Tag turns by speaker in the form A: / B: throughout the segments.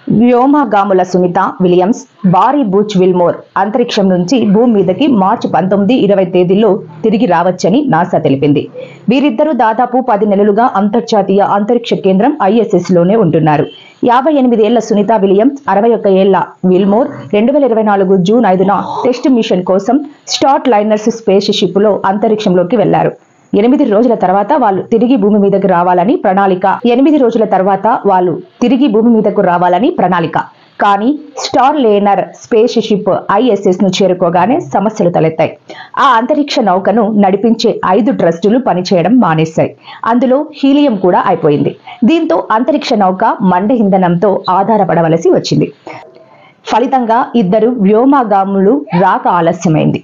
A: వ్యోమగాముల Sunitha Williams, బారీ Booch Wilmore అంతరిక్షం నుంచి భూమి మీదకి మార్చి 19, 20 తేదీల్లో తిరిగి రావచ్చని నాసా తెలిపింది. వీరిద్దరూ దాదాపు 10 నెలలుగా అంతర్జాతీయ అంతరిక్ష కేంద్రం ISS లోనే ఉంటున్నారు. 58 ఏళ్ల సునీత విలియమ్స్, 61 ఏళ్ల విల్మోర్ 2024 జూన్ 5న టెస్ట్ మిషన్ కోసం స్టార్ లైనర్స్ స్పేస్ షిప్ లో అంతరిక్షంలోకి వెళ్లారు. 8 రోజుల తర్వాత వాళ్ళు తిరిగి భూమి మీదకు రావాలని ప్రణాళిక. కానీ star liner space ship ISS ను చేరుకోగానే సమస్యలు తలెత్తాయి. ఆ అంతరిక్ష నౌకను నడిపించే 5 ట్రస్టులు పనిచేయడం మానేశాయి. అందులో హీలియం కూడా అయిపోయింది. దీంతో అంతరిక్ష నౌక మండ ఇంధనంతో ఆధారపడవలసి వచ్చింది. ఫలితంగా ఇద్దరు వ్యోమగాములు రాక ఆలస్యమైంది.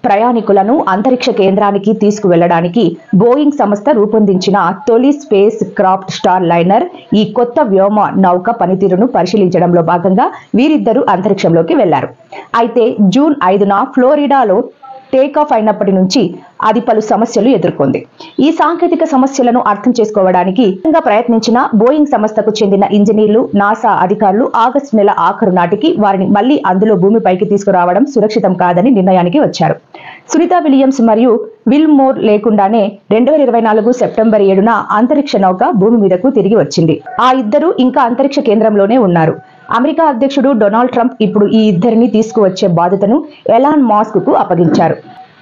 A: ప్రయాణికులను అంతరిక్ష కేంద్రానికి తీసుకువెళ్లడానికి బోయింగ్ సంస్థ రూపొందించిన తొలి స్పేస్ క్రాఫ్ట్ స్టార్ లైనర్ ఈ కొత్త వ్యోమ నౌక పనితీరును పరిశీలించడంలో భాగంగా వీరిద్దరూ అంతరిక్షంలోకి వెళ్లారు. అయితే జూన్ 5న ఫ్లోరిడాలో టేకాఫ్ అయినప్పటి నుంచి అది పలు సమస్యలు ఎదుర్కొంది. ఈ సాంకేతిక సమస్యలను అర్థం చేసుకోవడానికి ప్రయత్నించిన బోయింగ్ సంస్థకు చెందిన ఇంజనీర్లు, నాసా అధికారులు ఆగస్టు నెల ఆఖరు నాటికి వారిని మళ్లీ అందులో భూమిపైకి తీసుకురావడం సురక్షితం కాదని నిర్ణయానికి వచ్చారు. సునీత విలియమ్స్ మరియు విల్మోర్ లేకుండానే 2024 సెప్టెంబర్ 7న అంతరిక్ష నౌక భూమి మీదకు తిరిగి వచ్చింది. ఆ ఇద్దరు ఇంకా అంతరిక్ష కేంద్రంలోనే ఉన్నారు. అమెరికా అధ్యక్షుడు డొనాల్డ్ ట్రంప్ ఇప్పుడు ఈ ఇద్దరిని తీసుకువచ్చే బాధ్యతను ఎలాన్ మాస్క్ కు అప్పగించారు.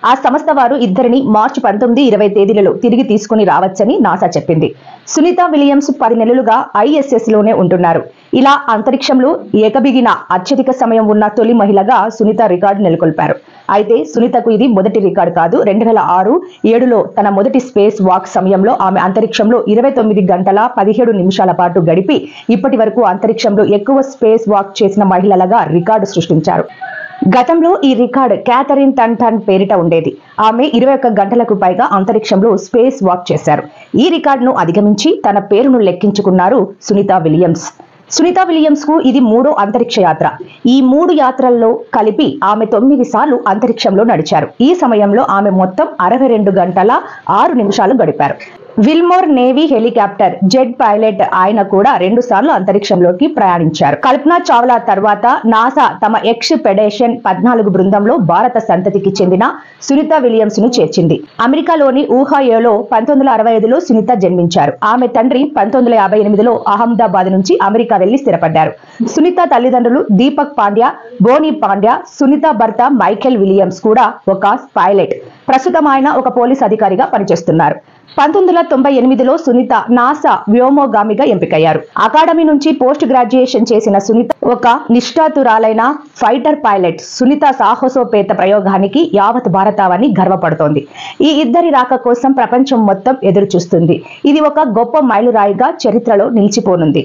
A: ఆ సంస్థ వారు ఇద్దరిని మార్చి 19, 20 తేదీలలో తిరిగి తీసుకుని రావచ్చని నాసా చెప్పింది. సునీత విలియమ్స్ 10 నెలలుగా ISS లోనే ఉంటున్నారు. ఇలా అంతరిక్షంలో ఏకబిగిన అత్యధిక సమయం ఉన్న తొలి మహిళగా సునీత రికార్డు నెలకొల్పారు. అయితే సునీతకు ఇది మొదటి రికార్డు కాదు. 2006, 2007లో తన మొదటి స్పేస్ వాక్ సమయంలో ఆమె అంతరిక్షంలో 29 గంటల 17 నిమిషాల పాటు గడిపి ఇప్పటి వరకు అంతరిక్షంలో ఎక్కువ స్పేస్ వాక్ చేసిన మహిళలుగా రికార్డు సృష్టించారు. గతంలో ఈ రికార్డు క్యాథరిన్ టన్ పేరిట ఉండేది. ఆమె 21 గంటలకు పైగా అంతరిక్షంలో స్పేస్ వాక్ చేశారు. ఈ రికార్డును అధిగమించి తన పేరును లెక్కించుకున్నారు సునీత విలియమ్స్. సునీత విలియమ్స్ కు ఇది 3వ అంతరిక్ష యాత్ర. ఈ 3 యాత్రల్లో కలిపి ఆమె 9 సార్లు అంతరిక్షంలో నడిచారు. ఈ సమయంలో ఆమె మొత్తం 62 గంటల 6 నిమిషాలు గడిపారు. Wilmore navy helicopter jet pilot. ఆయన కూడా 2 సార్లు అంతరిక్షంలోకి ప్రయాణించారు. కల్పనా చావ్లా తర్వాత నాసా తమ ఎక్స్పెడిషన్ 14 బృందంలో భారత సంతతికి చెందిన సునీత విలియమ్స్ ను చేర్చింది. అమెరికాలోని ఊహాయోలో 1965లో సునీత జన్మించారు. ఆమె తండ్రి 1958లో అహ్మదాబాద్ నుంచి అమెరికా వెళ్లి స్థిరపడ్డారు. సునీత తల్లిదండ్రులు దీపక్ పాండ్యా, బోనీ పాండ్యా. సునీత భర్త మైకేల్ విలియమ్స్ కూడా ఒక పైలట్. ప్రస్తుతం ఆయన ఒక పోలీస్ అధికారిగా పనిచేస్తున్నారు. 1998లో సునీత నాసా వ్యోమగామిగా ఎంపికయ్యారు. అకాడమీ నుంచి పోస్ట్ గ్రాడ్యుయేషన్ చేసిన సునీత ఒక నిష్ఠాతురాలైన ఫైటర్ పైలట్. సునీత సాహసోపేత ప్రయోగానికి యావత్ భారతావని గర్వపడుతోంది. ఈ ఇద్దరి రాక కోసం ప్రపంచం మొత్తం ఎదురు చూస్తుంది. ఇది ఒక గొప్ప మైలురాయిగా చరిత్రలో నిలిచిపోనుంది.